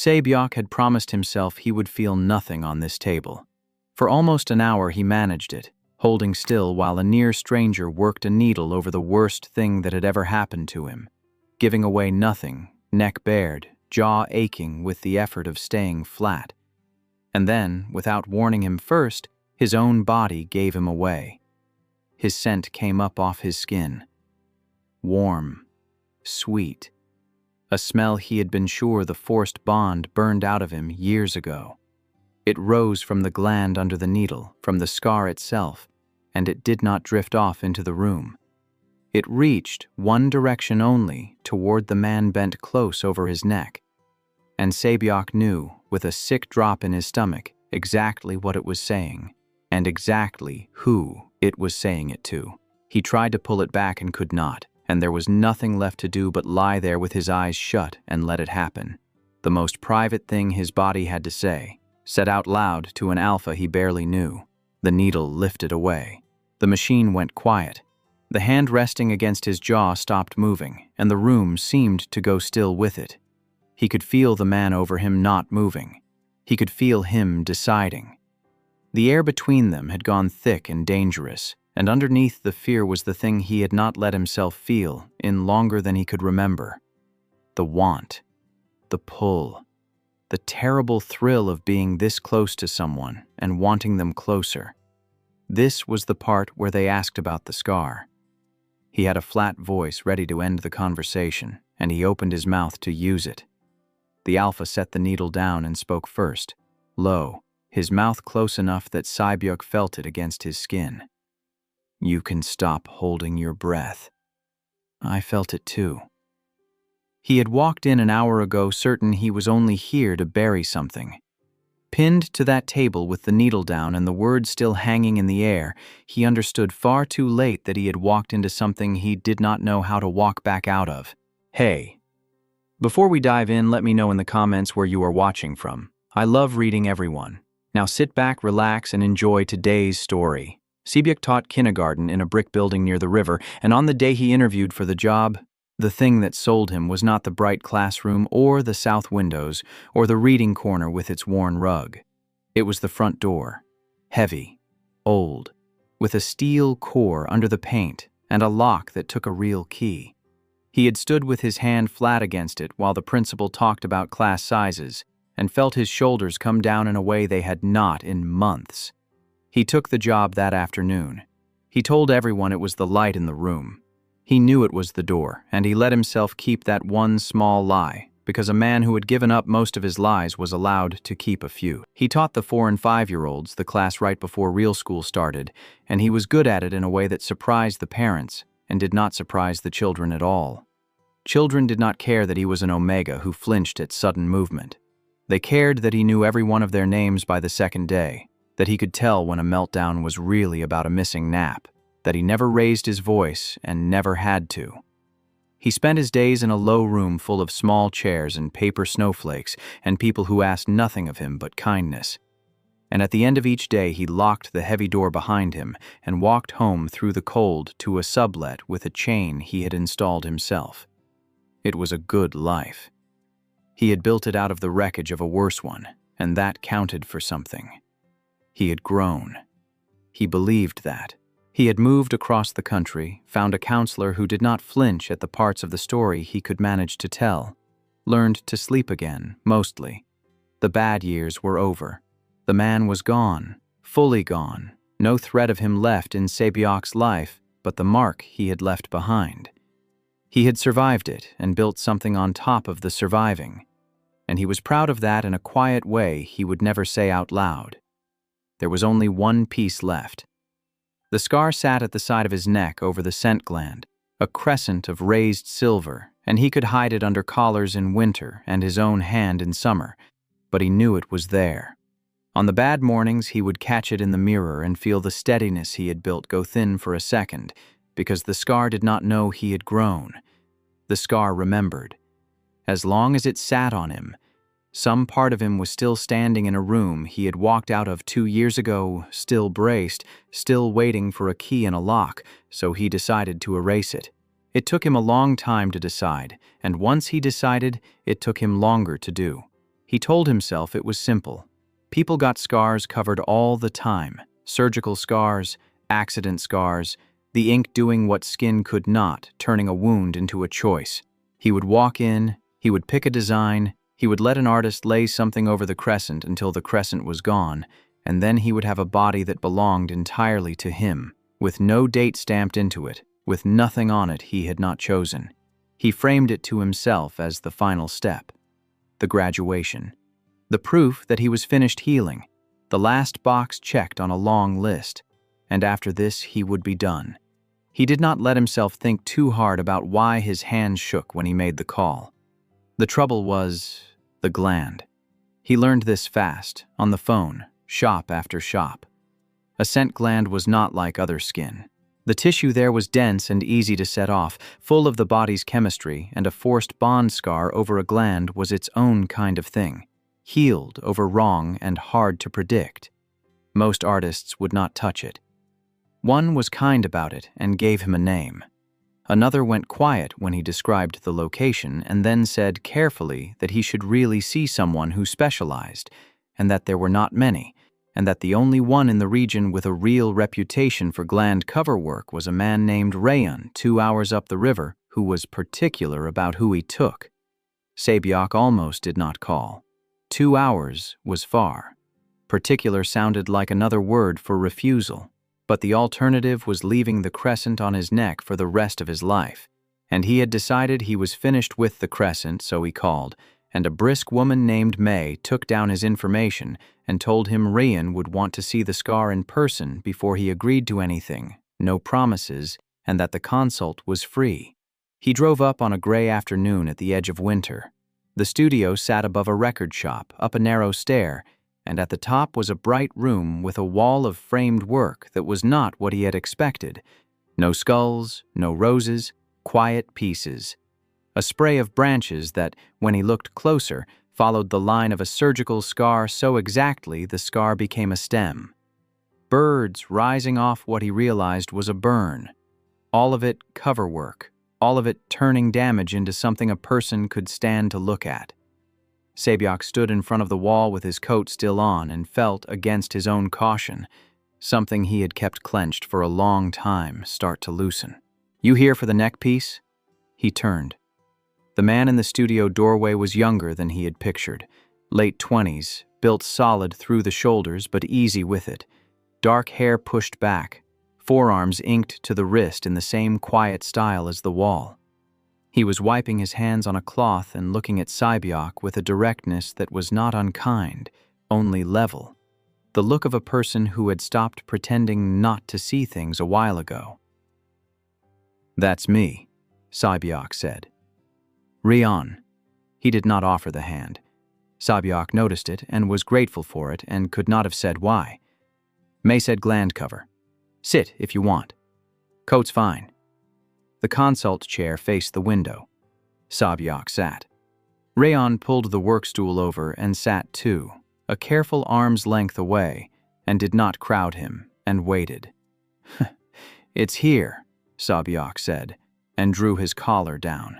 Sae-byeok had promised himself he would feel nothing on this table. For almost an hour he managed it, holding still while a near stranger worked a needle over the worst thing that had ever happened to him, giving away nothing, neck bared, jaw aching with the effort of staying flat. And then, without warning him first, his own body gave him away. His scent came up off his skin. Warm, sweet. A smell he had been sure the forced bond burned out of him years ago. It rose from the gland under the needle, from the scar itself, and it did not drift off into the room. It reached one direction only, toward the man bent close over his neck. And Sae-byeok knew, with a sick drop in his stomach, exactly what it was saying, and exactly who it was saying it to. He tried to pull it back and could not, and there was nothing left to do but lie there with his eyes shut and let it happen. The most private thing his body had to say, said out loud to an alpha he barely knew. The needle lifted away. The machine went quiet. The hand resting against his jaw stopped moving, and the room seemed to go still with it. He could feel the man over him not moving. He could feel him deciding. The air between them had gone thick and dangerous, and underneath the fear was the thing he had not let himself feel in longer than he could remember. The want, the pull, the terrible thrill of being this close to someone and wanting them closer. This was the part where they asked about the scar. He had a flat voice ready to end the conversation, and he opened his mouth to use it. The alpha set the needle down and spoke first, low, his mouth close enough that Sae-byeok felt it against his skin. You can stop holding your breath. I felt it too. He had walked in an hour ago certain he was only here to bury something. Pinned to that table with the needle down and the words still hanging in the air, he understood far too late that he had walked into something he did not know how to walk back out of. Hey. Before we dive in, let me know in the comments where you are watching from. I love reading everyone. Now sit back, relax, and enjoy today's story. Sae-byeok taught kindergarten in a brick building near the river, and on the day he interviewed for the job, the thing that sold him was not the bright classroom or the south windows or the reading corner with its worn rug. It was the front door, heavy, old, with a steel core under the paint and a lock that took a real key. He had stood with his hand flat against it while the principal talked about class sizes and felt his shoulders come down in a way they had not in months. He took the job that afternoon. He told everyone it was the light in the room. He knew it was the door, and he let himself keep that one small lie, because a man who had given up most of his lies was allowed to keep a few. He taught the 4- and 5-year-olds the class right before real school started, and he was good at it in a way that surprised the parents and did not surprise the children at all. Children did not care that he was an omega who flinched at sudden movement. They cared that he knew every one of their names by the second day, that he could tell when a meltdown was really about a missing nap, that he never raised his voice and never had to. He spent his days in a low room full of small chairs and paper snowflakes and people who asked nothing of him but kindness. And at the end of each day he locked the heavy door behind him and walked home through the cold to a sublet with a chain he had installed himself. It was a good life. He had built it out of the wreckage of a worse one, and that counted for something. He had grown. He believed that. He had moved across the country, found a counselor who did not flinch at the parts of the story he could manage to tell, learned to sleep again, mostly. The bad years were over. The man was gone, fully gone, no thread of him left in Sae-byeok's life but the mark he had left behind. He had survived it and built something on top of the surviving, and he was proud of that in a quiet way he would never say out loud. There was only one piece left. The scar sat at the side of his neck over the scent gland, a crescent of raised silver, and he could hide it under collars in winter and his own hand in summer, but he knew it was there. On the bad mornings he would catch it in the mirror and feel the steadiness he had built go thin for a second, because the scar did not know he had grown. The scar remembered. As long as it sat on him, some part of him was still standing in a room he had walked out of 2 years ago, still braced, still waiting for a key and a lock, so he decided to erase it. It took him a long time to decide, and once he decided, it took him longer to do. He told himself it was simple. People got scars covered all the time. Surgical scars, accident scars, the ink doing what skin could not, turning a wound into a choice. He would walk in, he would pick a design, he would let an artist lay something over the crescent until the crescent was gone, and then he would have a body that belonged entirely to him, with no date stamped into it, with nothing on it he had not chosen. He framed it to himself as the final step. The graduation. The proof that he was finished healing. The last box checked on a long list. And after this, he would be done. He did not let himself think too hard about why his hands shook when he made the call. The trouble was the gland. He learned this fast, on the phone, shop after shop. A scent gland was not like other skin. The tissue there was dense and easy to set off, full of the body's chemistry, and a forced bond scar over a gland was its own kind of thing, healed over wrong and hard to predict. Most artists would not touch it. One was kind about it and gave him a name. Another went quiet when he described the location and then said carefully that he should really see someone who specialized, and that there were not many, and that the only one in the region with a real reputation for gland cover work was a man named Reon 2 hours up the river who was particular about who he took. Sae-byeok almost did not call. 2 hours was far. Particular sounded like another word for refusal, but the alternative was leaving the crescent on his neck for the rest of his life, and he had decided he was finished with the crescent, so he called, and a brisk woman named May took down his information and told him Reon would want to see the scar in person before he agreed to anything, no promises, and that the consult was free. He drove up on a gray afternoon at the edge of winter. The studio sat above a record shop, up a narrow stair, and at the top was a bright room with a wall of framed work that was not what he had expected. No skulls, no roses, quiet pieces. A spray of branches that, when he looked closer, followed the line of a surgical scar so exactly the scar became a stem. Birds rising off what he realized was a burn. All of it cover work, all of it turning damage into something a person could stand to look at. Sae-byeok stood in front of the wall with his coat still on and felt, against his own caution, something he had kept clenched for a long time start to loosen. "You here for the neck piece?" He turned. The man in the studio doorway was younger than he had pictured, late 20s, built solid through the shoulders but easy with it, dark hair pushed back, forearms inked to the wrist in the same quiet style as the wall. He was wiping his hands on a cloth and looking at Sae-byeok with a directness that was not unkind, only level, the look of a person who had stopped pretending not to see things a while ago. "That's me," Sae-byeok said. "Reon." He did not offer the hand. Sae-byeok noticed it and was grateful for it and could not have said why. May said gland cover. "Sit if you want. Coat's fine." The consult chair faced the window. Sae-byeok sat. Reon pulled the workstool over and sat too, a careful arm's length away, and did not crowd him, and waited. "It's here," Sae-byeok said, and drew his collar down.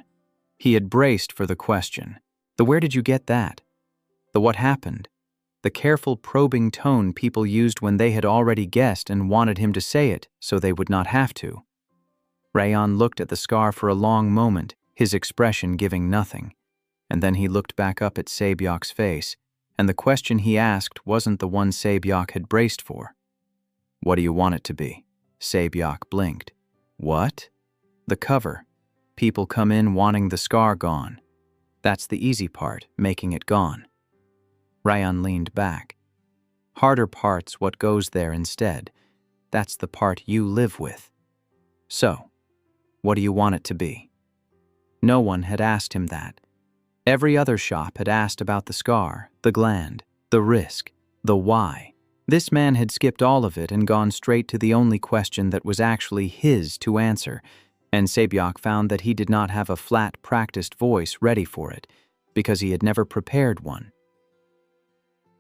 He had braced for the question. The "where did you get that?" The "what happened?" The careful probing tone people used when they had already guessed and wanted him to say it so they would not have to. Reon looked at the scar for a long moment, his expression giving nothing, and then he looked back up at Sae-byeok's face, and the question he asked wasn't the one Sae-byeok had braced for. "What do you want it to be?" Sae-byeok blinked. "What?" "The cover. People come in wanting the scar gone. That's the easy part, making it gone." Reon leaned back. "Harder part's what goes there instead. That's the part you live with. So, what do you want it to be?" No one had asked him that. Every other shop had asked about the scar, the gland, the risk, the why. This man had skipped all of it and gone straight to the only question that was actually his to answer, and Sae-byeok found that he did not have a flat, practiced voice ready for it, because he had never prepared one.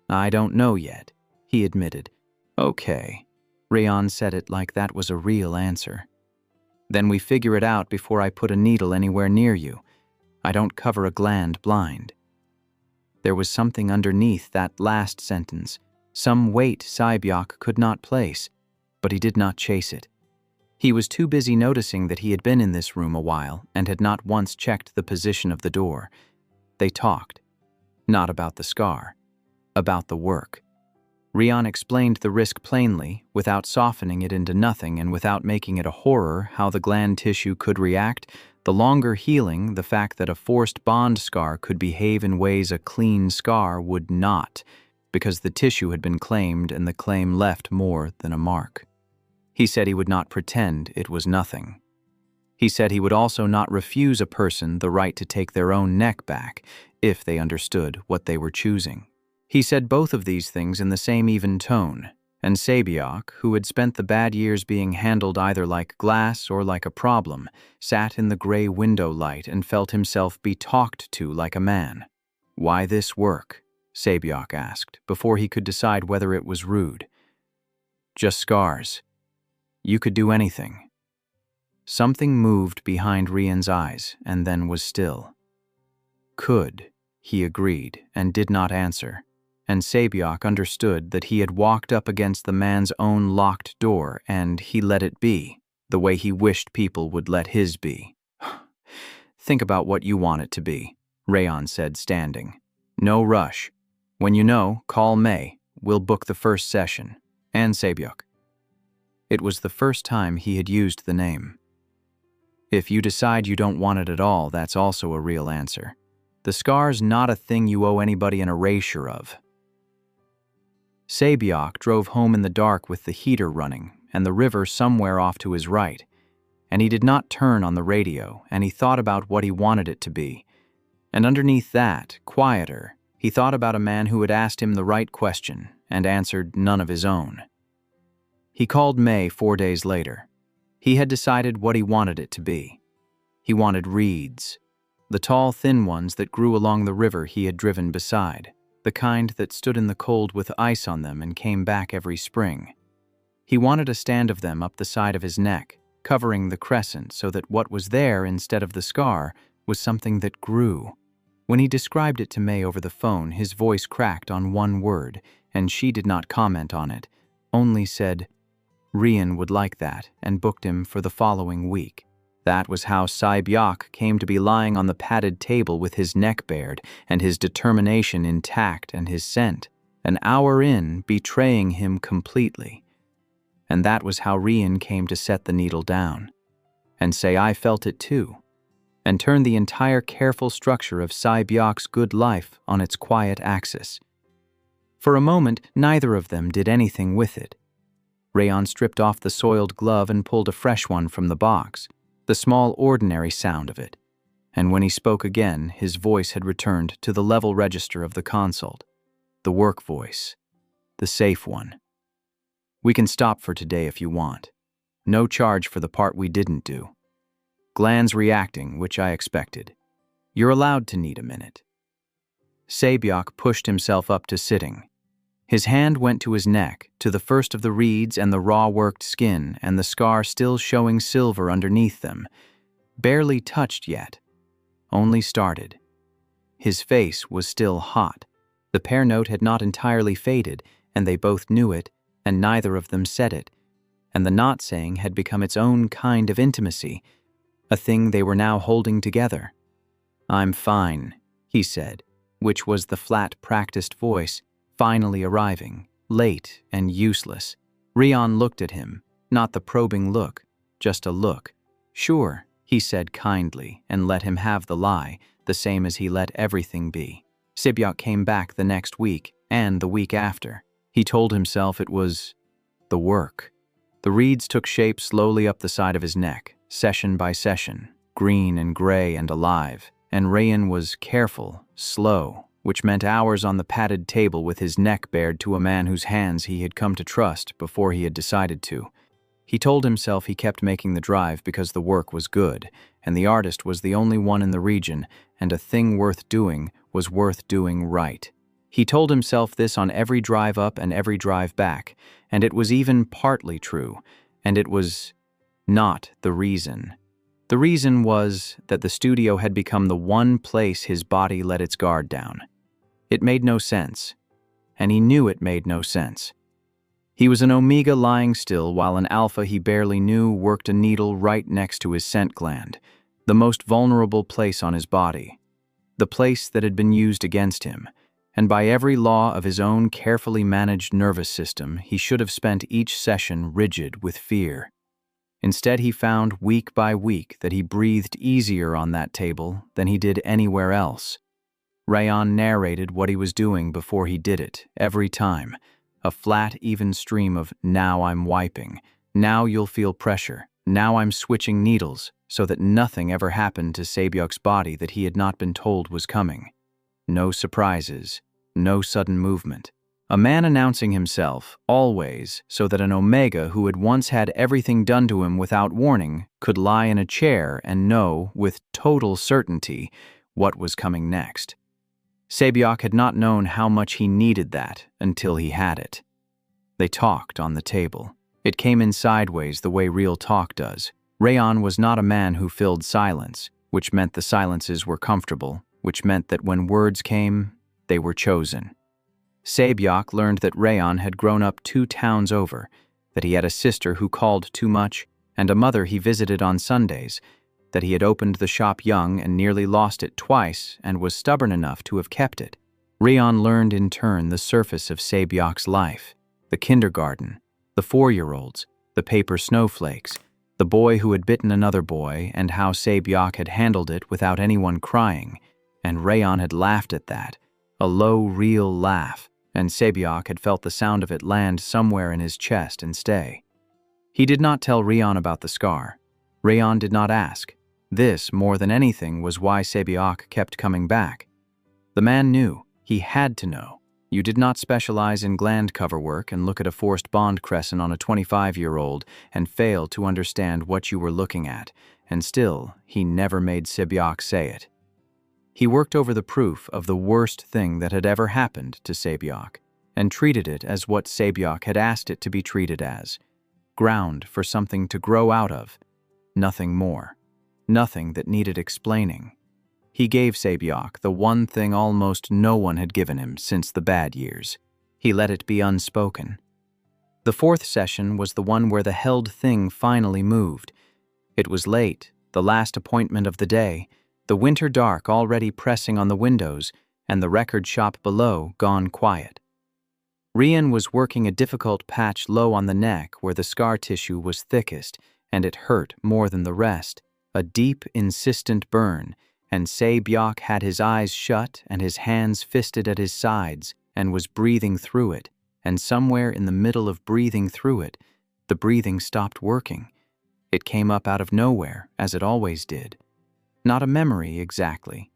"I don't know yet," he admitted. "Okay." Reon said it like that was a real answer. "Then we figure it out before I put a needle anywhere near you. I don't cover a gland blind." There was something underneath that last sentence, some weight Sae-byeok could not place, but he did not chase it. He was too busy noticing that he had been in this room a while and had not once checked the position of the door. They talked. Not about the scar. About the work. Reon explained the risk plainly, without softening it into nothing and without making it a horror how the gland tissue could react, the longer healing, the fact that a forced bond scar could behave in ways a clean scar would not, because the tissue had been claimed and the claim left more than a mark. He said he would not pretend it was nothing. He said he would also not refuse a person the right to take their own neck back if they understood what they were choosing. He said both of these things in the same even tone, and Sae-byeok, who had spent the bad years being handled either like glass or like a problem, sat in the gray window light and felt himself be talked to like a man. "Why this work?" Sae-byeok asked, before he could decide whether it was rude. "Just scars. You could do anything." Something moved behind Reon's eyes and then was still. "Could," he agreed, and did not answer. And Sae-byeok understood that he had walked up against the man's own locked door, and he let it be, the way he wished people would let his be. "Think about what you want it to be," Reon said, standing. "No rush. When you know, call May. We'll book the first session. And Sae-byeok." It was the first time he had used the name. If you decide you don't want it at all, that's also a real answer. The scar's not a thing you owe anybody an erasure of. Sae-byeok drove home in the dark with the heater running and the river somewhere off to his right, and he did not turn on the radio, and he thought about what he wanted it to be. And underneath that, quieter, he thought about a man who had asked him the right question and answered none of his own. He called May 4 days later. He had decided what he wanted it to be. He wanted reeds, the tall, thin ones that grew along the river he had driven beside, the kind that stood in the cold with ice on them and came back every spring. He wanted a stand of them up the side of his neck, covering the crescent so that what was there instead of the scar was something that grew. When he described it to May over the phone, his voice cracked on one word, and she did not comment on it, only said, Reon would like that, and booked him for the following week. That was how Sae-byeok came to be lying on the padded table with his neck bared and his determination intact and his scent, an hour in, betraying him completely. And that was how Reon came to set the needle down. And say I felt it too, and turned the entire careful structure of Sae-byeok's good life on its quiet axis. For a moment, neither of them did anything with it. Reon stripped off the soiled glove and pulled a fresh one from the box, the small ordinary sound of it. And when he spoke again, his voice had returned to the level register of the consult, the work voice, the safe one. We can stop for today if you want. No charge for the part we didn't do. Glands reacting, which I expected. You're allowed to need a minute. Sae-byeok pushed himself up to sitting. His hand went to his neck, to the first of the reeds and the raw-worked skin and the scar still showing silver underneath them. Barely touched yet. Only started. His face was still hot. The pear note had not entirely faded, and they both knew it, and neither of them said it. And the not saying had become its own kind of intimacy, a thing they were now holding together. I'm fine, he said, which was the flat, practiced voice, finally arriving, late and useless. Reon looked at him, not the probing look, just a look. Sure, he said kindly, and let him have the lie, the same as he let everything be. Sae-byeok came back the next week, and the week after. He told himself it was the work. The reeds took shape slowly up the side of his neck, session by session, green and gray and alive, and Reon was careful, slow, which meant hours on the padded table with his neck bared to a man whose hands he had come to trust before he had decided to. He told himself he kept making the drive because the work was good, and the artist was the only one in the region, and a thing worth doing was worth doing right. He told himself this on every drive up and every drive back, and it was even partly true, and it was not the reason. The reason was that the studio had become the one place his body let its guard down. It made no sense, and he knew it made no sense. He was an omega lying still while an alpha he barely knew worked a needle right next to his scent gland, the most vulnerable place on his body, the place that had been used against him, and by every law of his own carefully managed nervous system, he should have spent each session rigid with fear. Instead, he found week by week that he breathed easier on that table than he did anywhere else. Reon narrated what he was doing before he did it, every time. A flat, even stream of, "Now I'm wiping. Now you'll feel pressure. Now I'm switching needles," so that nothing ever happened to Sae-byeok's body that he had not been told was coming. No surprises, no sudden movement. A man announcing himself, always, so that an omega who had once had everything done to him without warning could lie in a chair and know, with total certainty, what was coming next. Sae-byeok had not known how much he needed that until he had it. They talked on the table. It came in sideways the way real talk does. Reon was not a man who filled silence, which meant the silences were comfortable, which meant that when words came, they were chosen. Sae-byeok learned that Reon had grown up 2 towns over, that he had a sister who called too much, and a mother he visited on Sundays, that he had opened the shop young and nearly lost it twice and was stubborn enough to have kept it. Reon learned in turn the surface of Sae-byeok's life, the kindergarten, the 4-year-olds, the paper snowflakes, the boy who had bitten another boy, and how Sae-byeok had handled it without anyone crying, and Reon had laughed at that, a low, real laugh, and Sae-byeok had felt the sound of it land somewhere in his chest and stay. He did not tell Reon about the scar. Reon did not ask. This, more than anything, was why Sae-byeok kept coming back. The man knew. He had to know. You did not specialize in gland cover work and look at a forced bond crescent on a 25-year-old and fail to understand what you were looking at, and still, he never made Sae-byeok say it. He worked over the proof of the worst thing that had ever happened to Sae-byeok, and treated it as what Sae-byeok had asked it to be treated as. Ground for something to grow out of. Nothing more. Nothing that needed explaining. He gave Sae-byeok the one thing almost no one had given him since the bad years. He let it be unspoken. The 4th session was the one where the held thing finally moved. It was late, the last appointment of the day, the winter dark already pressing on the windows, and the record shop below gone quiet. Reon was working a difficult patch low on the neck where the scar tissue was thickest, and it hurt more than the rest. A deep, insistent burn, and Sae-byeok had his eyes shut and his hands fisted at his sides and was breathing through it, and somewhere in the middle of breathing through it, the breathing stopped working. It came up out of nowhere, as it always did. Not a memory exactly.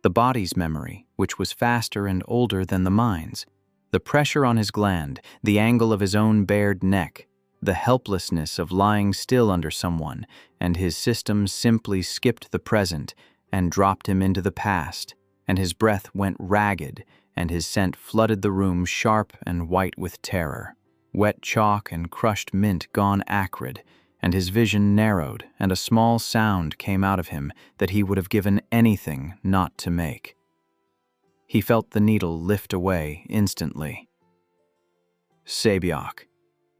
The body's memory, which was faster and older than the mind's. The pressure on his gland, the angle of his own bared neck, the helplessness of lying still under someone, and his system simply skipped the present and dropped him into the past, and his breath went ragged, and his scent flooded the room sharp and white with terror. Wet chalk and crushed mint gone acrid, and his vision narrowed, and a small sound came out of him that he would have given anything not to make. He felt the needle lift away instantly. Sae-byeok.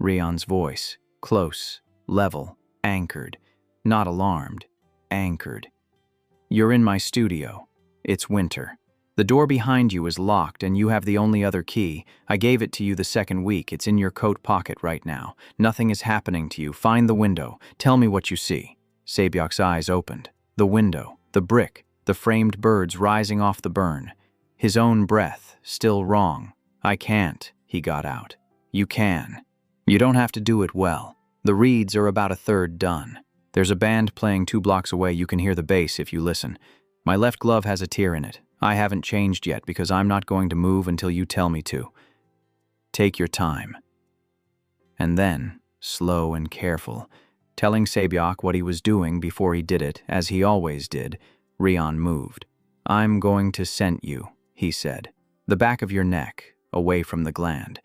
Reon's voice, close, level, anchored, not alarmed, anchored. "You're in my studio. It's winter. The door behind you is locked and you have the only other key. I gave it to you the 2nd week. It's in your coat pocket right now. Nothing is happening to you. Find the window. Tell me what you see." Sae-byeok's eyes opened. The window, the brick, the framed birds rising off the burn. His own breath, still wrong. "I can't," he got out. "You can. You don't have to do it well. The reeds are about 1/3 done. There's a band playing 2 blocks away. You can hear the bass if you listen. My left glove has a tear in it. I haven't changed yet because I'm not going to move until you tell me to. Take your time." And then, slow and careful, telling Sae-byeok what he was doing before he did it, as he always did, Reon moved. "I'm going to scent you," he said. "The back of your neck, away from the gland.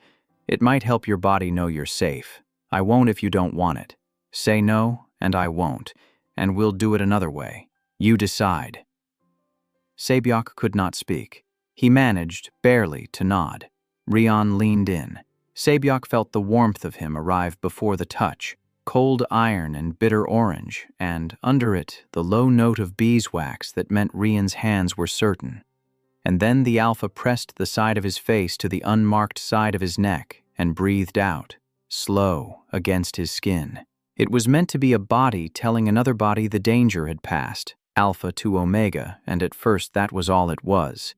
It might help your body know you're safe. I won't if you don't want it. Say no, and I won't, and we'll do it another way. You decide." Sae-byeok could not speak. He managed, barely, to nod. Reon leaned in. Sae-byeok felt the warmth of him arrive before the touch, cold iron and bitter orange, and, under it, the low note of beeswax that meant Reon's hands were certain. And then the alpha pressed the side of his face to the unmarked side of his neck and breathed out, slow, against his skin. It was meant to be a body telling another body the danger had passed, alpha to omega, and at first that was all it was.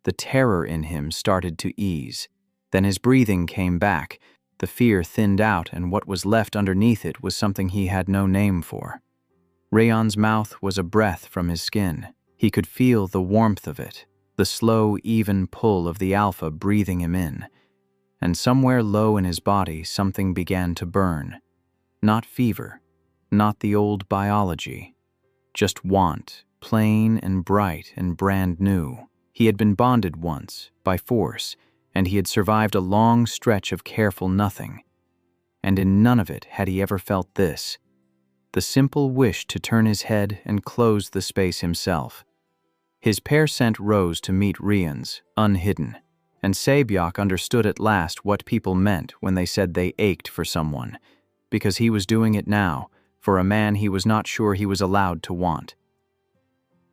The terror in him started to ease. Then his breathing came back, the fear thinned out, and what was left underneath it was something he had no name for. Reon's mouth was a breath from his skin. He could feel the warmth of it, the slow, even pull of the alpha breathing him in. And somewhere low in his body, something began to burn. Not fever, not the old biology, just want, plain and bright and brand new. He had been bonded once, by force, and he had survived a long stretch of careful nothing. And in none of it had he ever felt this, the simple wish to turn his head and close the space himself. His pear scent rose to meet Reon's, unhidden, and Sae-byeok understood at last what people meant when they said they ached for someone, because he was doing it now, for a man he was not sure he was allowed to want.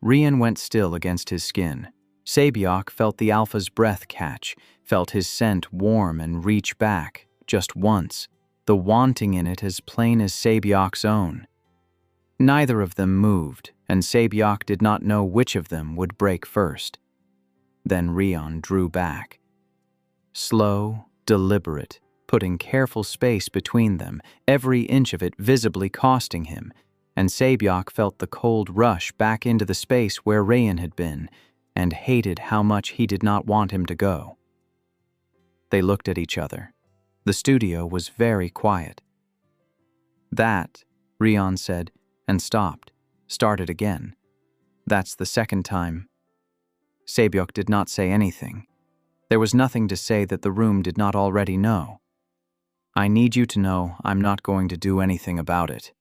Reon went still against his skin. Sae-byeok felt the alpha's breath catch, felt his scent warm and reach back, just once, the wanting in it as plain as Sae-byeok's own. Neither of them moved, and Sae-byeok did not know which of them would break first. Then Reon drew back. Slow, deliberate, putting careful space between them, every inch of it visibly costing him, and Sae-byeok felt the cold rush back into the space where Reon had been, and hated how much he did not want him to go. They looked at each other. The studio was very quiet. "That," Reon said, and stopped, started again. "That's the second time." Sae-byeok did not say anything. There was nothing to say that the room did not already know. "I need you to know I'm not going to do anything about it."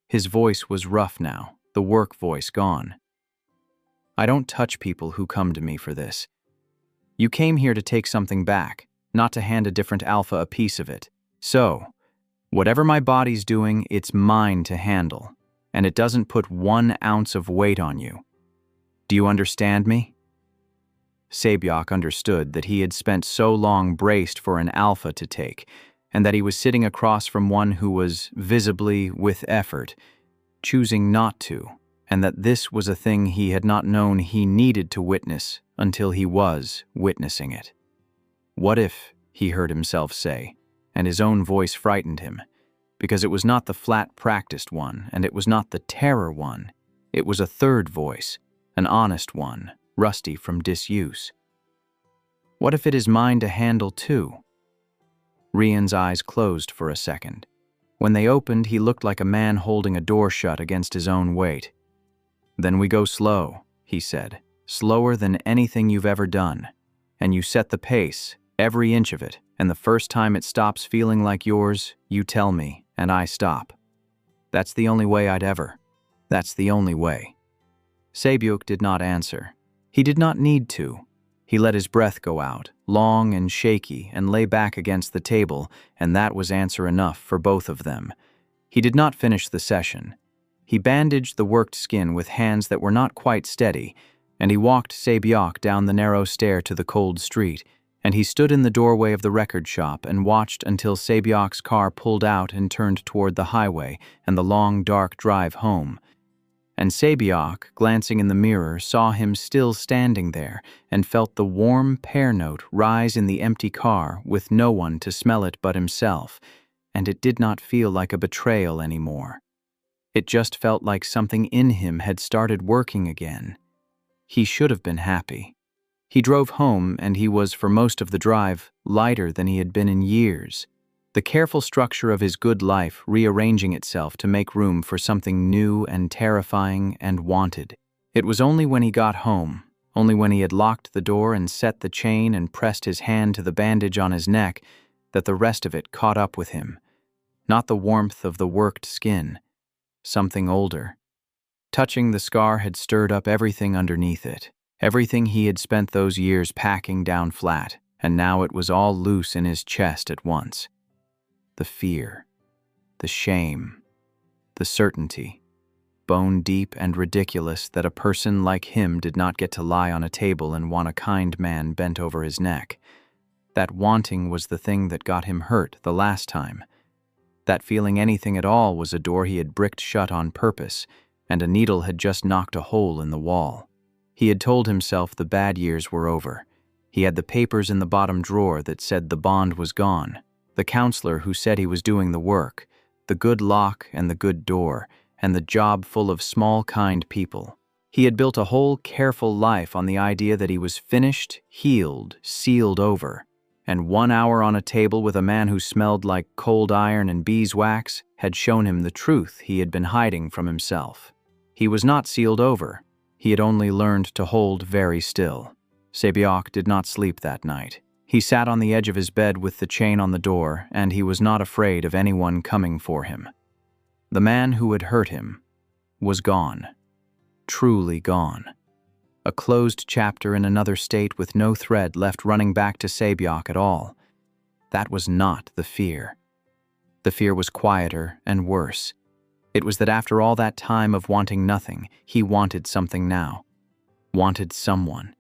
His voice was rough now, the work voice gone. "I don't touch people who come to me for this. You came here to take something back, not to hand a different alpha a piece of it. So, whatever my body's doing, it's mine to handle, and it doesn't put 1 ounce of weight on you. Do you understand me?" Sae-byeok understood that he had spent so long braced for an alpha to take, and that he was sitting across from one who was, visibly, with effort, choosing not to, and that this was a thing he had not known he needed to witness until he was witnessing it. What if, he heard himself say, and his own voice frightened him, because it was not the flat practiced one, and it was not the terror one. It was a third voice, an honest one, rusty from disuse. What if it is mine to handle too? Reon's eyes closed for a second. When they opened, he looked like a man holding a door shut against his own weight. "Then we go slow," he said, "slower than anything you've ever done. And you set the pace, every inch of it, and the first time it stops feeling like yours, you tell me, and I stop. That's the only way I'd ever. That's the only way." Sae-byeok did not answer. He did not need to. He let his breath go out, long and shaky, and lay back against the table, and that was answer enough for both of them. He did not finish the session. He bandaged the worked skin with hands that were not quite steady, and he walked Sae-byeok down the narrow stair to the cold street, and he stood in the doorway of the record shop and watched until Sae-byeok's car pulled out and turned toward the highway and the long, dark drive home. And Sae-byeok, glancing in the mirror, saw him still standing there and felt the warm pear note rise in the empty car with no one to smell it but himself, and it did not feel like a betrayal anymore. It just felt like something in him had started working again. He should have been happy. He drove home, and he was, for most of the drive, lighter than he had been in years. The careful structure of his good life rearranging itself to make room for something new and terrifying and wanted. It was only when he got home, only when he had locked the door and set the chain and pressed his hand to the bandage on his neck, that the rest of it caught up with him. Not the warmth of the worked skin. Something older. Touching the scar had stirred up everything underneath it. Everything he had spent those years packing down flat, and now it was all loose in his chest at once. The fear, the shame, the certainty, bone deep and ridiculous that a person like him did not get to lie on a table and want a kind man bent over his neck. That wanting was the thing that got him hurt the last time. That feeling anything at all was a door he had bricked shut on purpose, and a needle had just knocked a hole in the wall. He had told himself the bad years were over. He had the papers in the bottom drawer that said the bond was gone, the counselor who said he was doing the work, the good lock and the good door, and the job full of small, kind people. He had built a whole careful life on the idea that he was finished, healed, sealed over. And 1 hour on a table with a man who smelled like cold iron and beeswax had shown him the truth he had been hiding from himself. He was not sealed over. He had only learned to hold very still. Sae-byeok did not sleep that night. He sat on the edge of his bed with the chain on the door, and he was not afraid of anyone coming for him. The man who had hurt him was gone. Truly gone. A closed chapter in another state with no thread left running back to Sae-byeok at all. That was not the fear. The fear was quieter and worse. It was that after all that time of wanting nothing, he wanted something now. Wanted someone.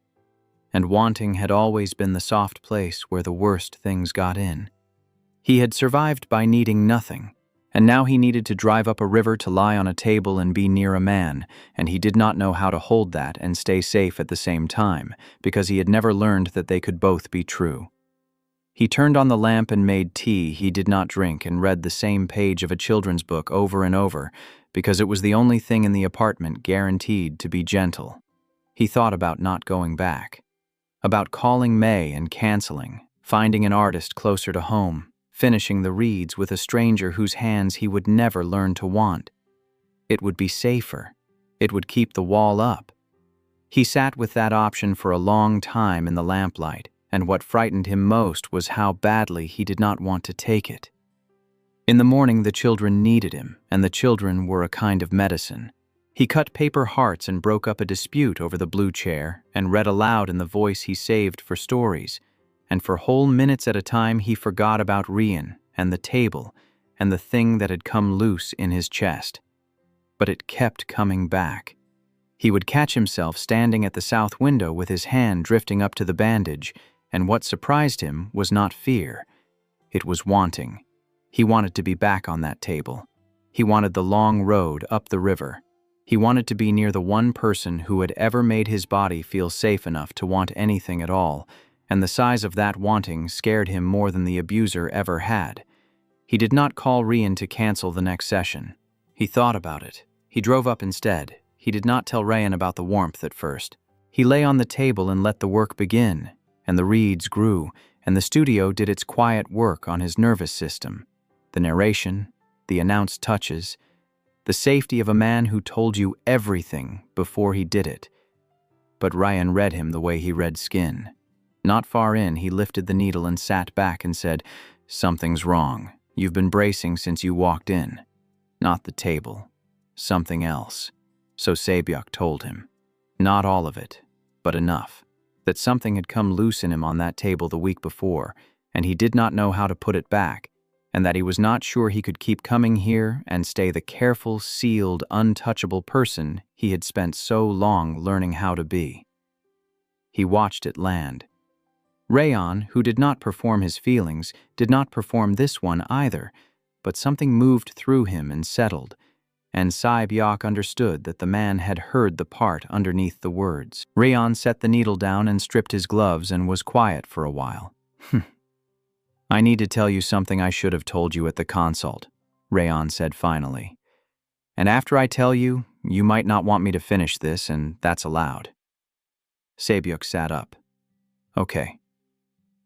And wanting had always been the soft place where the worst things got in. He had survived by needing nothing, and now he needed to drive up a river to lie on a table and be near a man, and he did not know how to hold that and stay safe at the same time, because he had never learned that they could both be true. He turned on the lamp and made tea he did not drink and read the same page of a children's book over and over, because it was the only thing in the apartment guaranteed to be gentle. He thought about not going back. About calling May and canceling, finding an artist closer to home, finishing the reeds with a stranger whose hands he would never learn to want. It would be safer. It would keep the wall up. He sat with that option for a long time in the lamplight, and what frightened him most was how badly he did not want to take it. In the morning the children needed him, and the children were a kind of medicine. He cut paper hearts and broke up a dispute over the blue chair and read aloud in the voice he saved for stories, and for whole minutes at a time he forgot about Reon and the table and the thing that had come loose in his chest. But it kept coming back. He would catch himself standing at the south window with his hand drifting up to the bandage, and what surprised him was not fear. It was wanting. He wanted to be back on that table. He wanted the long road up the river. He wanted to be near the one person who had ever made his body feel safe enough to want anything at all, and the size of that wanting scared him more than the abuser ever had. He did not call Reon to cancel the next session. He thought about it. He drove up instead. He did not tell Reon about the warmth at first. He lay on the table and let the work begin, and the reeds grew, and the studio did its quiet work on his nervous system. The narration, the announced touches, the safety of a man who told you everything before he did it. But Reon read him the way he read skin. Not far in, he lifted the needle and sat back and said, "Something's wrong. You've been bracing since you walked in. Not the table. Something else." So Sae-byeok told him. Not all of it, but enough. That something had come loose in him on that table the week before, and he did not know how to put it back, and that he was not sure he could keep coming here and stay the careful, sealed, untouchable person he had spent so long learning how to be. He watched it land. Reon, who did not perform his feelings, did not perform this one either, but something moved through him and settled, and Sae-byeok understood that the man had heard the part underneath the words. Reon set the needle down and stripped his gloves and was quiet for a while. "I need to tell you something I should have told you at the consult," Reon said finally. "And after I tell you, you might not want me to finish this, and that's allowed." Sae-byeok sat up. "Okay.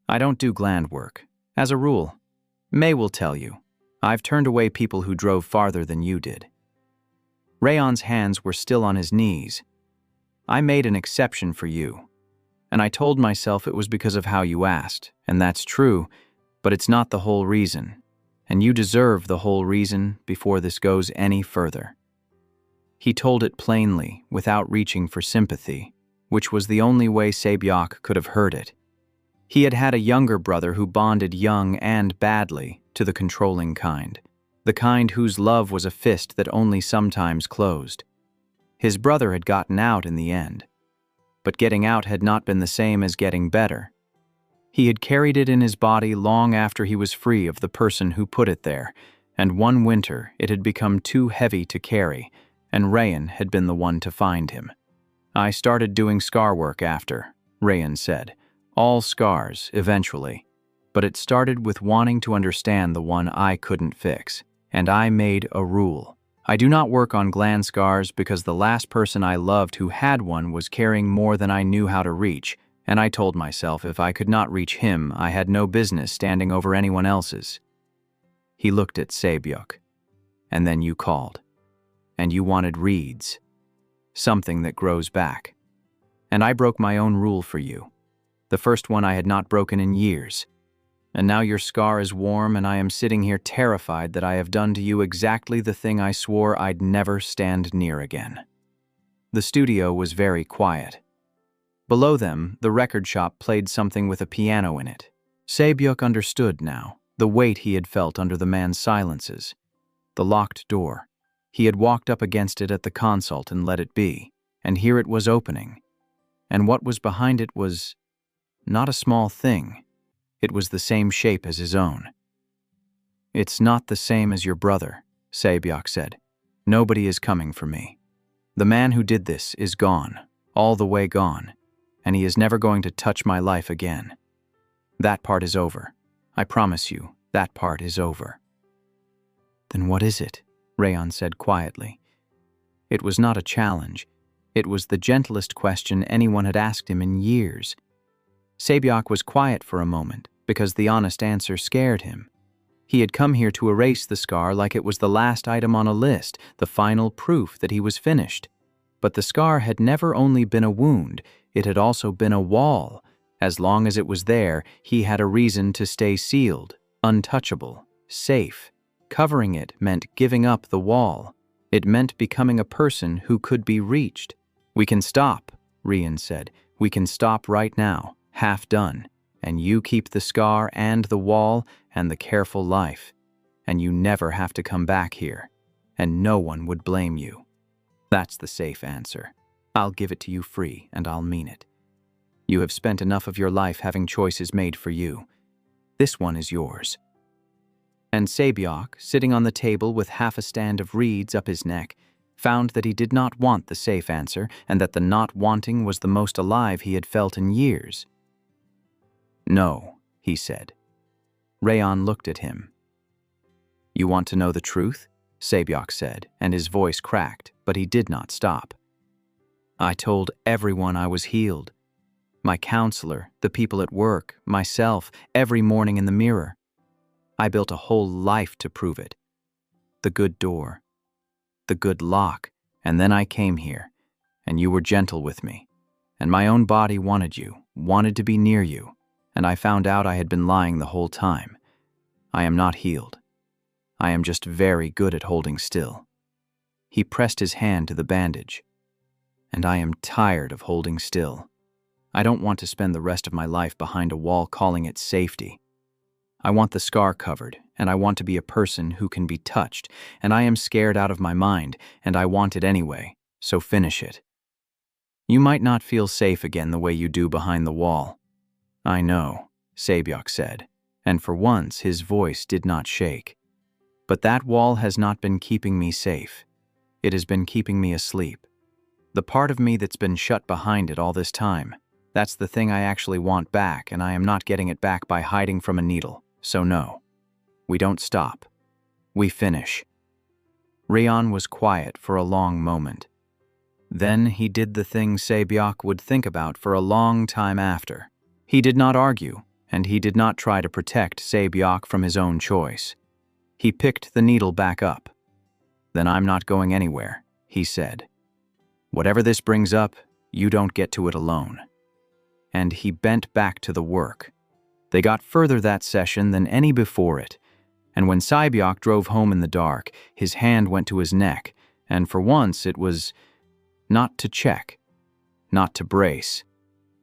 I don't do gland work. As a rule. May will tell you. I've turned away people who drove farther than you did." Reon's hands were still on his knees. "I made an exception for you. And I told myself it was because of how you asked, and that's true, but it's not the whole reason. And you deserve the whole reason before this goes any further." He told it plainly, without reaching for sympathy, which was the only way Sae-byeok could have heard it. He had had a younger brother who bonded young and badly to the controlling kind, the kind whose love was a fist that only sometimes closed. His brother had gotten out in the end, but getting out had not been the same as getting better. He had carried it in his body long after he was free of the person who put it there, and one winter it had become too heavy to carry, and Reon had been the one to find him. "I started doing scar work after," Reon said. "All scars, eventually. But it started with wanting to understand the one I couldn't fix, and I made a rule. I do not work on gland scars because the last person I loved who had one was carrying more than I knew how to reach, and I told myself if I could not reach him, I had no business standing over anyone else's." He looked at Sae-byeok. "And then you called. And you wanted reeds. Something that grows back. And I broke my own rule for you. The first one I had not broken in years. And now your scar is warm and I am sitting here terrified that I have done to you exactly the thing I swore I'd never stand near again." The studio was very quiet. Below them, the record shop played something with a piano in it. Sae-byeok understood now, the weight he had felt under the man's silences. The locked door. He had walked up against it at the consult and let it be, and here it was opening. And what was behind it was not a small thing. It was the same shape as his own. "It's not the same as your brother," Sae-byeok said. "Nobody is coming for me. The man who did this is gone, all the way gone, and he is never going to touch my life again. That part is over. I promise you, that part is over." "Then what is it?" Reon said quietly. It was not a challenge. It was the gentlest question anyone had asked him in years. Sae-byeok was quiet for a moment because the honest answer scared him. He had come here to erase the scar like it was the last item on a list, the final proof that he was finished. But the scar had never only been a wound, it had also been a wall. As long as it was there, he had a reason to stay sealed, untouchable, safe. Covering it meant giving up the wall. It meant becoming a person who could be reached. "We can stop," Reon said. "We can stop right now, half done. And you keep the scar and the wall and the careful life. And you never have to come back here. And no one would blame you. That's the safe answer. I'll give it to you free, and I'll mean it. You have spent enough of your life having choices made for you. This one is yours." And Sae-byeok, sitting on the table with half a stand of reeds up his neck, found that he did not want the safe answer and that the not wanting was the most alive he had felt in years. "No," he said. Reon looked at him. "You want to know the truth?" Sae-byeok said, and his voice cracked, but he did not stop. "I told everyone I was healed. My counselor, the people at work, myself, every morning in the mirror. I built a whole life to prove it. The good door, the good lock, and then I came here, and you were gentle with me, and my own body wanted you, wanted to be near you, and I found out I had been lying the whole time. I am not healed. I am just very good at holding still." He pressed his hand to the bandage. "And I am tired of holding still. I don't want to spend the rest of my life behind a wall calling it safety. I want the scar covered, and I want to be a person who can be touched, and I am scared out of my mind, and I want it anyway, so finish it. You might not feel safe again the way you do behind the wall." "I know," Sae-byeok said, and for once his voice did not shake. "But that wall has not been keeping me safe. It has been keeping me asleep. The part of me that's been shut behind it all this time, that's the thing I actually want back, and I am not getting it back by hiding from a needle. So no, we don't stop. We finish." Reon was quiet for a long moment. Then he did the thing Sae-byeok would think about for a long time after. He did not argue, and he did not try to protect Sae-byeok from his own choice. He picked the needle back up. "Then I'm not going anywhere," he said. "Whatever this brings up, you don't get to it alone." And he bent back to the work. They got further that session than any before it, and when Sae-byeok drove home in the dark, his hand went to his neck, and for once it was not to check. not to brace.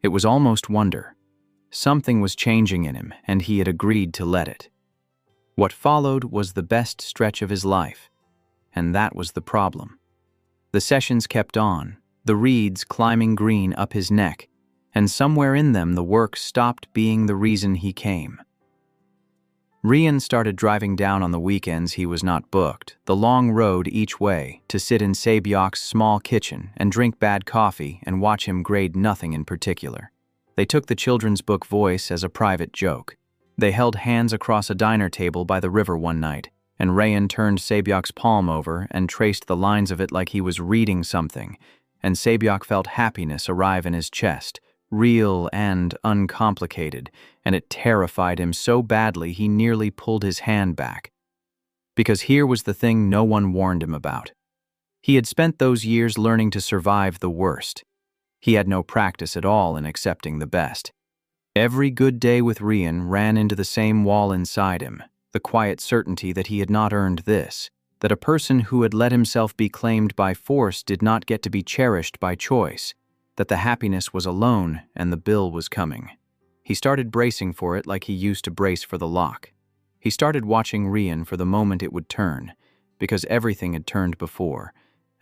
It was almost wonder. Something was changing in him, and he had agreed to let it. What followed was the best stretch of his life, and that was the problem. The sessions kept on, the reeds climbing green up his neck, and somewhere in them the work stopped being the reason he came. Reon started driving down on the weekends he was not booked, the long road each way, to sit in Sae-byeok's small kitchen and drink bad coffee and watch him grade nothing in particular. They took the children's book Voice as a private joke. They held hands across a diner table by the river one night, and Reon turned Sae-byeok's palm over and traced the lines of it like he was reading something, and Sae-byeok felt happiness arrive in his chest, real and uncomplicated, and it terrified him so badly he nearly pulled his hand back. Because here was the thing no one warned him about. He had spent those years learning to survive the worst. He had no practice at all in accepting the best. Every good day with Reon ran into the same wall inside him, the quiet certainty that he had not earned this, that a person who had let himself be claimed by force did not get to be cherished by choice, that the happiness was alone and the bill was coming. He started bracing for it like he used to brace for the lock. He started watching Reon for the moment it would turn, because everything had turned before,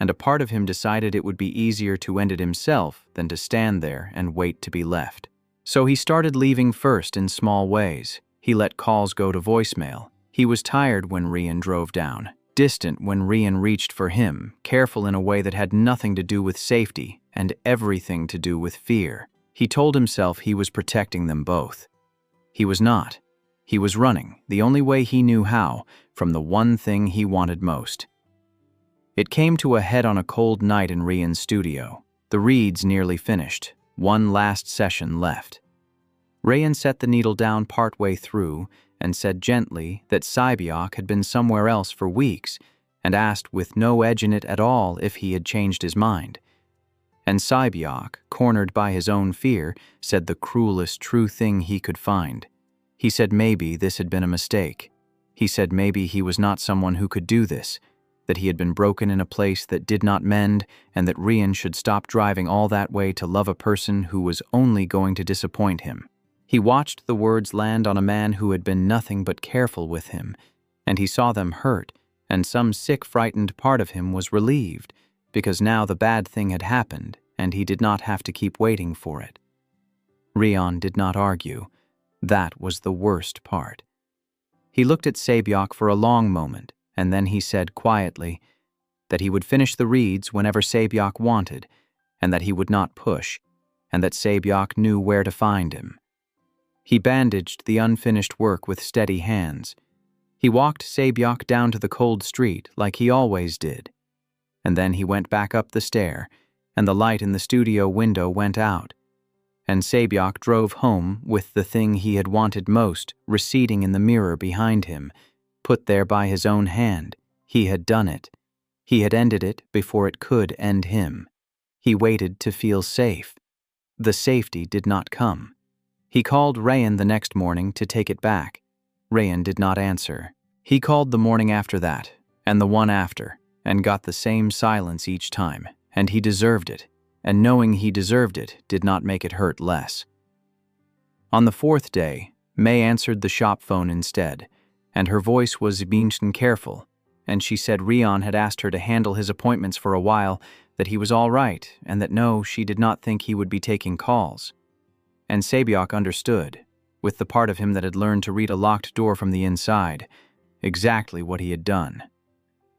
and a part of him decided it would be easier to end it himself than to stand there and wait to be left. So he started leaving first in small ways. He let calls go to voicemail. He was tired when Reon drove down, distant when Reon reached for him, careful in a way that had nothing to do with safety and everything to do with fear. He told himself he was protecting them both. He was not. He was running, the only way he knew how, from the one thing he wanted most. It came to a head on a cold night in Reon's studio. The reeds nearly finished. One last session left. Reon set the needle down partway through and said gently that Sae-byeok had been somewhere else for weeks, and asked with no edge in it at all if he had changed his mind. And Sae-byeok, cornered by his own fear, said the cruelest true thing he could find. He said maybe this had been a mistake. He said maybe he was not someone who could do this, that he had been broken in a place that did not mend, and that Reon should stop driving all that way to love a person who was only going to disappoint him. He watched the words land on a man who had been nothing but careful with him, and he saw them hurt, and some sick, frightened part of him was relieved, because now the bad thing had happened, and he did not have to keep waiting for it. Reon did not argue. That was the worst part. He looked at Sae-byeok for a long moment, and then he said quietly that he would finish the reeds whenever Sae-byeok wanted, and that he would not push, and that Sae-byeok knew where to find him. He bandaged the unfinished work with steady hands. He walked Sae-byeok down to the cold street like he always did, and then he went back up the stair, and the light in the studio window went out, and Sae-byeok drove home with the thing he had wanted most receding in the mirror behind him, put there by his own hand. He had done it. He had ended it before it could end him. He waited to feel safe. The safety did not come. He called Reon the next morning to take it back. Reon did not answer. He called the morning after that, and the one after, and got the same silence each time, and he deserved it, and knowing he deserved it did not make it hurt less. On the fourth day, May answered the shop phone instead, and her voice was beinged and careful, and she said Reon had asked her to handle his appointments for a while, that he was all right, and that no, she did not think he would be taking calls. And Sae-byeok understood, with the part of him that had learned to read a locked door from the inside, exactly what he had done.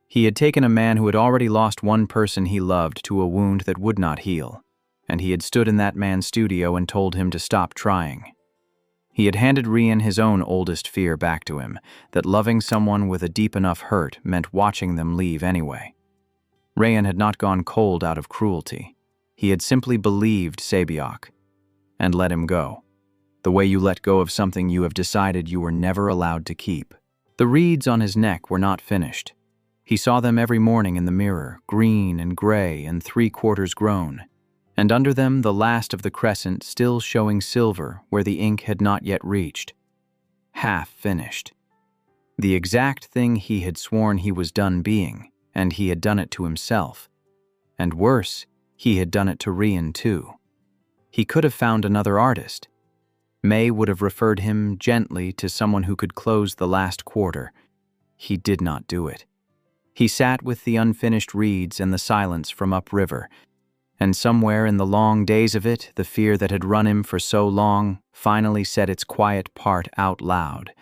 He had taken a man who had already lost one person he loved to a wound that would not heal, and he had stood in that man's studio and told him to stop trying. He had handed Reon his own oldest fear back to him, that loving someone with a deep enough hurt meant watching them leave anyway. Reon had not gone cold out of cruelty. He had simply believed Sae-byeok, and let him go, the way you let go of something you have decided you were never allowed to keep. The reeds on his neck were not finished. He saw them every morning in the mirror, green and gray and 3/4 grown, and under them the last of the crescent still showing silver where the ink had not yet reached. Half finished. The exact thing he had sworn he was done being, and he had done it to himself. And worse, he had done it to Reon too. He could have found another artist. May would have referred him gently to someone who could close the last quarter. He did not do it. He sat with the unfinished reeds and the silence from upriver, and somewhere in the long days of it, the fear that had run him for so long finally said its quiet part out loud,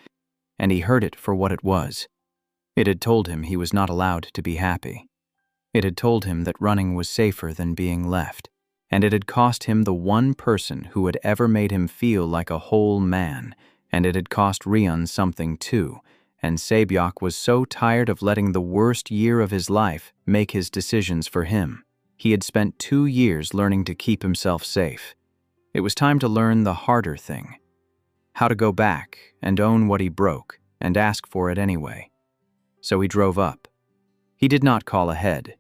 and he heard it for what it was. It had told him he was not allowed to be happy. It had told him that running was safer than being left, and it had cost him the one person who had ever made him feel like a whole man, and it had cost Reon something too, and Sae-byeok was so tired of letting the worst year of his life make his decisions for him. He had spent 2 years learning to keep himself safe. It was time to learn the harder thing. How to go back and own what he broke and ask for it anyway. So he drove up. He did not call ahead.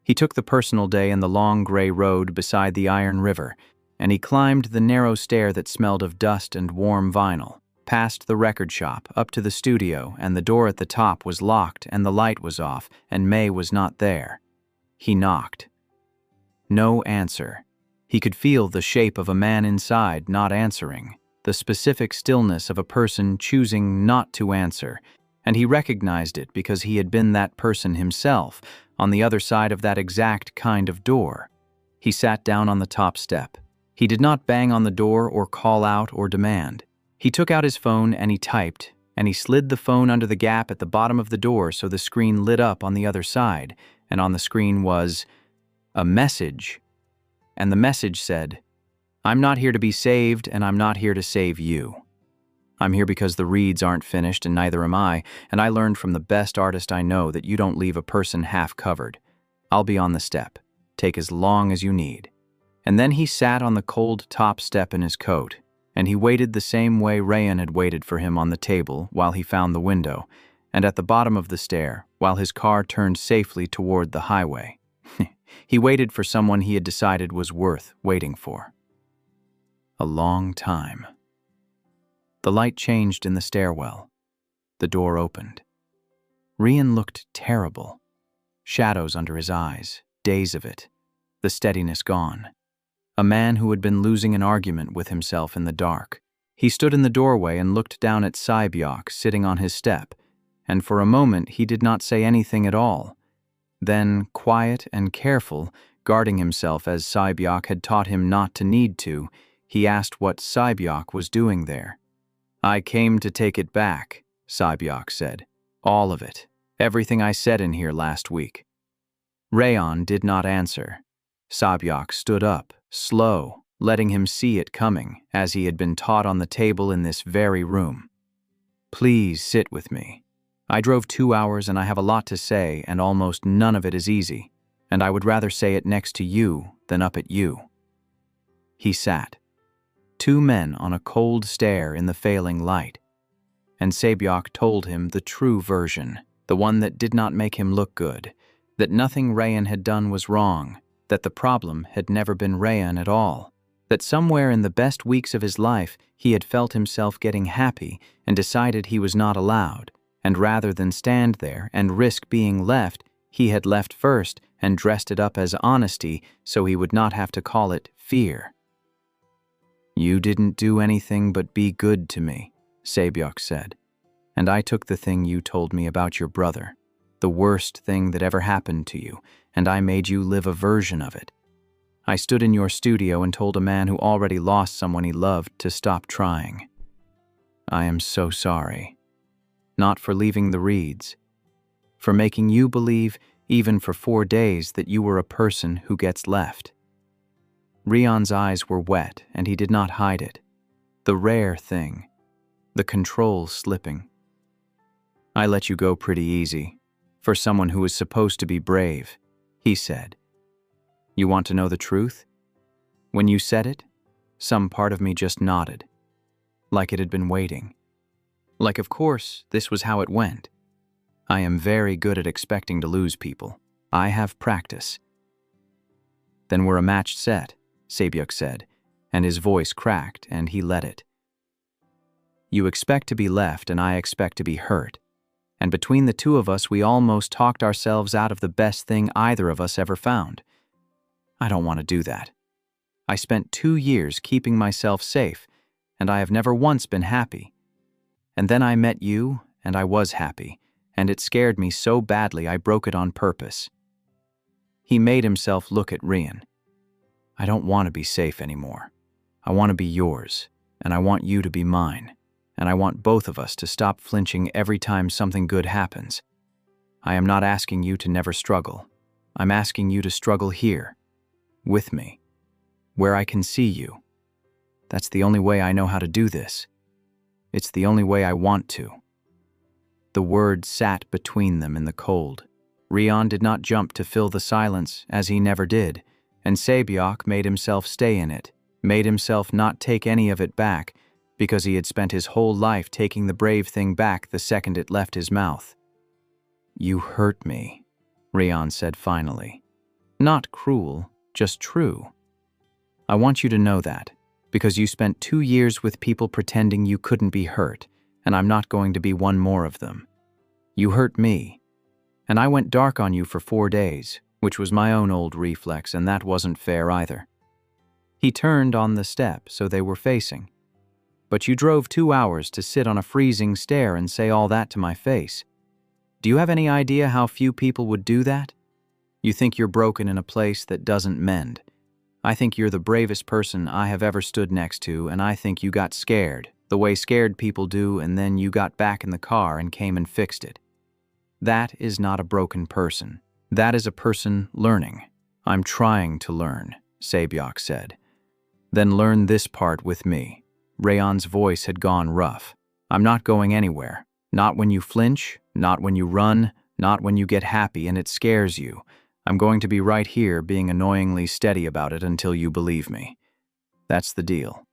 He took the personal day in the long gray road beside the Iron River, and he climbed the narrow stair that smelled of dust and warm vinyl, past the record shop, up to the studio, and the door at the top was locked and the light was off, and May was not there. He knocked. No answer. He could feel the shape of a man inside not answering, the specific stillness of a person choosing not to answer, and he recognized it because he had been that person himself, on the other side of that exact kind of door. He sat down on the top step. He did not bang on the door or call out or demand. He took out his phone and he typed, and he slid the phone under the gap at the bottom of the door so the screen lit up on the other side, and on the screen was a message. And the message said, "I'm not here to be saved, and I'm not here to save you. I'm here because the reeds aren't finished, and neither am I, and I learned from the best artist I know that you don't leave a person half-covered. I'll be on the step. Take as long as you need." And then he sat on the cold top step in his coat, and he waited the same way Reon had waited for him on the table while he found the window, and at the bottom of the stair, while his car turned safely toward the highway. He waited for someone he had decided was worth waiting for. A long time. The light changed in the stairwell. The door opened. Reon looked terrible. Shadows under his eyes, days of it, the steadiness gone. A man who had been losing an argument with himself in the dark. He stood in the doorway and looked down at Sae-byeok sitting on his step, and for a moment he did not say anything at all. Then, quiet and careful, guarding himself as Sae-byeok had taught him not to need to, he asked what Sae-byeok was doing there. "I came to take it back," Sae-byeok said. "All of it. Everything I said in here last week." Reon did not answer. Sae-byeok stood up, slow, letting him see it coming, as he had been taught on the table in this very room. "Please sit with me. I drove 2 hours and I have a lot to say, and almost none of it is easy, and I would rather say it next to you than up at you." He sat. 2 men on a cold stair in the failing light. And Sae-byeok told him the true version, the one that did not make him look good, that nothing Reon had done was wrong, that the problem had never been Reon at all, that somewhere in the best weeks of his life he had felt himself getting happy and decided he was not allowed, and rather than stand there and risk being left, he had left first and dressed it up as honesty so he would not have to call it fear. "You didn't do anything but be good to me," Sae-byeok said, "and I took the thing you told me about your brother, the worst thing that ever happened to you, and I made you live a version of it. I stood in your studio and told a man who already lost someone he loved to stop trying. I am so sorry. Not for leaving the reeds, for making you believe, even for 4 days, that you were a person who gets left." Reon's eyes were wet, and he did not hide it. The rare thing, the control slipping. "I let you go pretty easy, for someone who was supposed to be brave," he said. "You want to know the truth? When you said it, some part of me just nodded, like it had been waiting. Like, of course, this was how it went. I am very good at expecting to lose people. I have practice." "Then we're a match set," Sae-byeok said, and his voice cracked, and he let it. "You expect to be left, and I expect to be hurt. And between the 2 of us, we almost talked ourselves out of the best thing either of us ever found. I don't want to do that. I spent 2 years keeping myself safe, and I have never once been happy. And then I met you, and I was happy, and it scared me so badly I broke it on purpose." He made himself look at Reon. "I don't want to be safe anymore. I want to be yours, and I want you to be mine, and I want both of us to stop flinching every time something good happens. I am not asking you to never struggle. I'm asking you to struggle here, with me, where I can see you. That's the only way I know how to do this. It's the only way I want to." The word sat between them in the cold. Reon did not jump to fill the silence, as he never did, and Sae-byeok made himself stay in it, made himself not take any of it back, because he had spent his whole life taking the brave thing back the second it left his mouth. "You hurt me," Reon said finally. "Not cruel, just true. I want you to know that, because you spent 2 years with people pretending you couldn't be hurt, and I'm not going to be one more of them. You hurt me, and I went dark on you for 4 days, which was my own old reflex, and that wasn't fair either." He turned on the step so they were facing. "But you drove 2 hours to sit on a freezing stair and say all that to my face. Do you have any idea how few people would do that? You think you're broken in a place that doesn't mend. I think you're the bravest person I have ever stood next to, and I think you got scared, the way scared people do, and then you got back in the car and came and fixed it. That is not a broken person. That is a person learning. I'm trying to learn," Sae-byeok said. "Then learn this part with me." Reon's voice had gone rough. "I'm not going anywhere. Not when you flinch, not when you run, not when you get happy and it scares you. I'm going to be right here being annoyingly steady about it until you believe me. That's the deal.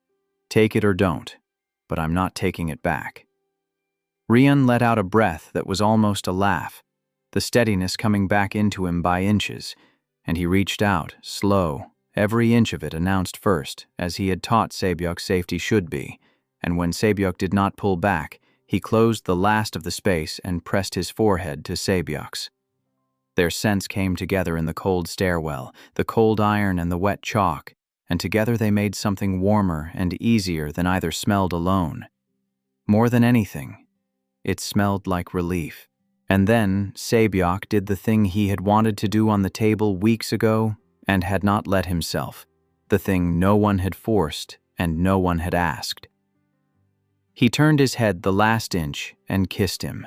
Take it or don't, but I'm not taking it back." Reon let out a breath that was almost a laugh, the steadiness coming back into him by inches, and he reached out, slow, every inch of it announced first, as he had taught Sae-byeok safety should be, and when Sae-byeok did not pull back, he closed the last of the space and pressed his forehead to Sae-byeok's. Their scents came together in the cold stairwell, the cold iron and the wet chalk, and together they made something warmer and easier than either smelled alone. More than anything, it smelled like relief. And then Sae-byeok did the thing he had wanted to do on the table weeks ago and had not let himself, the thing no one had forced and no one had asked. He turned his head the last inch and kissed him.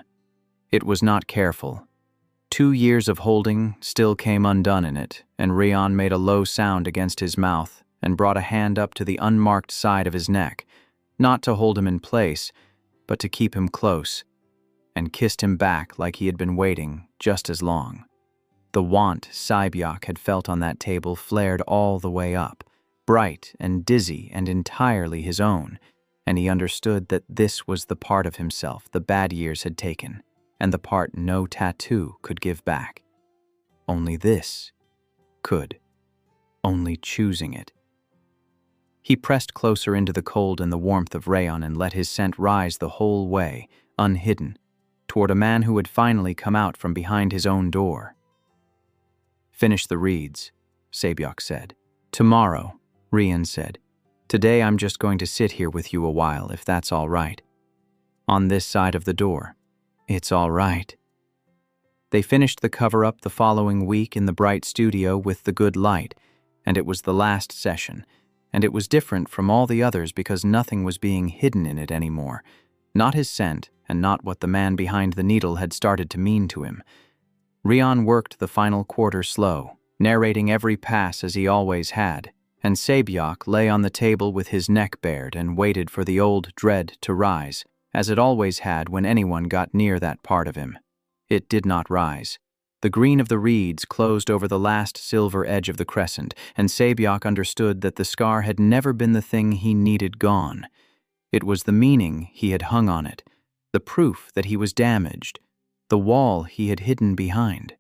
It was not careful. 2 years of holding still came undone in it, and Reon made a low sound against his mouth and brought a hand up to the unmarked side of his neck, not to hold him in place, but to keep him close, and kissed him back like he had been waiting just as long. The want Sae-byeok had felt on that table flared all the way up, bright and dizzy and entirely his own, and he understood that this was the part of himself the bad years had taken, and the part no tattoo could give back. Only this could, only choosing it. He pressed closer into the cold and the warmth of Reon and let his scent rise the whole way, unhidden, toward a man who had finally come out from behind his own door. "Finish the reeds," Sae-byeok said. "Tomorrow," Reon said. "Today I'm just going to sit here with you a while, if that's all right." "On this side of the door." "It's all right." They finished the cover-up the following week in the bright studio with the good light, and it was the last session, and it was different from all the others because nothing was being hidden in it anymore, not his scent and not what the man behind the needle had started to mean to him. Reon worked the final quarter slow, narrating every pass as he always had, and Sae-byeok lay on the table with his neck bared and waited for the old dread to rise, as it always had when anyone got near that part of him. It did not rise. The green of the reeds closed over the last silver edge of the crescent, and Sae-byeok understood that the scar had never been the thing he needed gone. It was the meaning he had hung on it, the proof that he was damaged, the wall he had hidden behind.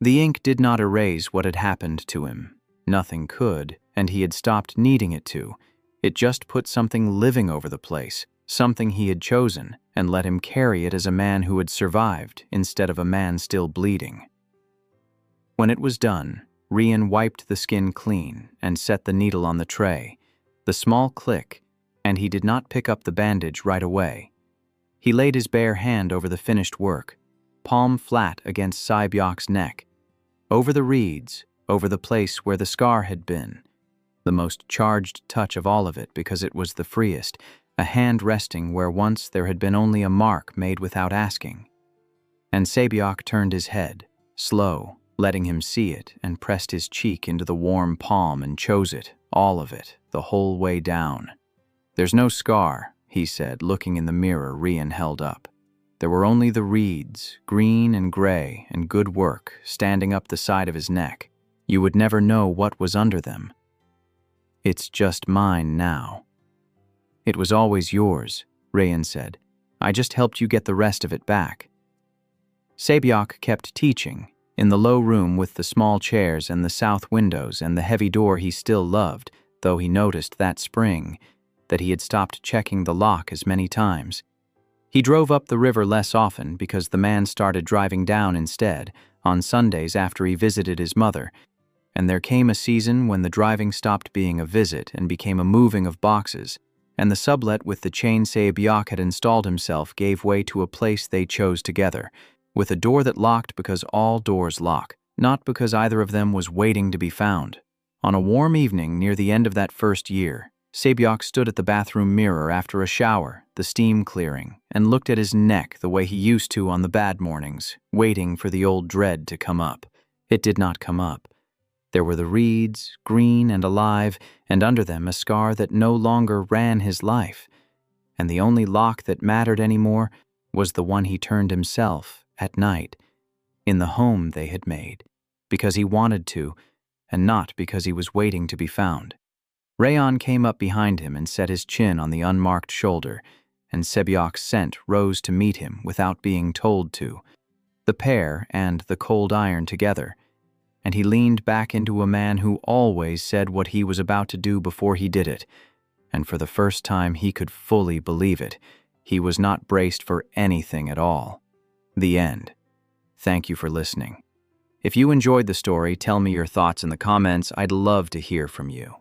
The ink did not erase what had happened to him. Nothing could, and he had stopped needing it to. It just put something living over the place, something he had chosen, and let him carry it as a man who had survived instead of a man still bleeding. When it was done, Reon wiped the skin clean and set the needle on the tray. The small click, and he did not pick up the bandage right away. He laid his bare hand over the finished work, palm flat against Sae-byeok's neck, over the reeds, over the place where the scar had been. The most charged touch of all of it because it was the freest, a hand resting where once there had been only a mark made without asking. And Sae-byeok turned his head, slow, letting him see it, and pressed his cheek into the warm palm and chose it, all of it, the whole way down. "There's no scar," he said, looking in the mirror Reon held up. There were only the reeds, green and gray and good work, standing up the side of his neck. You would never know what was under them. "It's just mine now." "It was always yours," Reon said. "I just helped you get the rest of it back." Sae-byeok kept teaching, in the low room with the small chairs and the south windows and the heavy door he still loved, though he noticed that spring that he had stopped checking the lock as many times. He drove up the river less often because the man started driving down instead, on Sundays after he visited his mother, and there came a season when the driving stopped being a visit and became a moving of boxes, and the sublet with the chain Sae-byeok had installed himself gave way to a place they chose together, with a door that locked because all doors lock, not because either of them was waiting to be found. On a warm evening near the end of that first year, Sae-byeok stood at the bathroom mirror after a shower, the steam clearing, and looked at his neck the way he used to on the bad mornings, waiting for the old dread to come up. It did not come up. There were the reeds, green and alive, and under them a scar that no longer ran his life. And the only lock that mattered anymore was the one he turned himself, at night, in the home they had made, because he wanted to, and not because he was waiting to be found. Reon came up behind him and set his chin on the unmarked shoulder, and Sae-byeok's scent rose to meet him without being told to. The pair and the cold iron together, and he leaned back into a man who always said what he was about to do before he did it, and for the first time he could fully believe it. He was not braced for anything at all. The end. Thank you for listening. If you enjoyed the story, tell me your thoughts in the comments. I'd love to hear from you.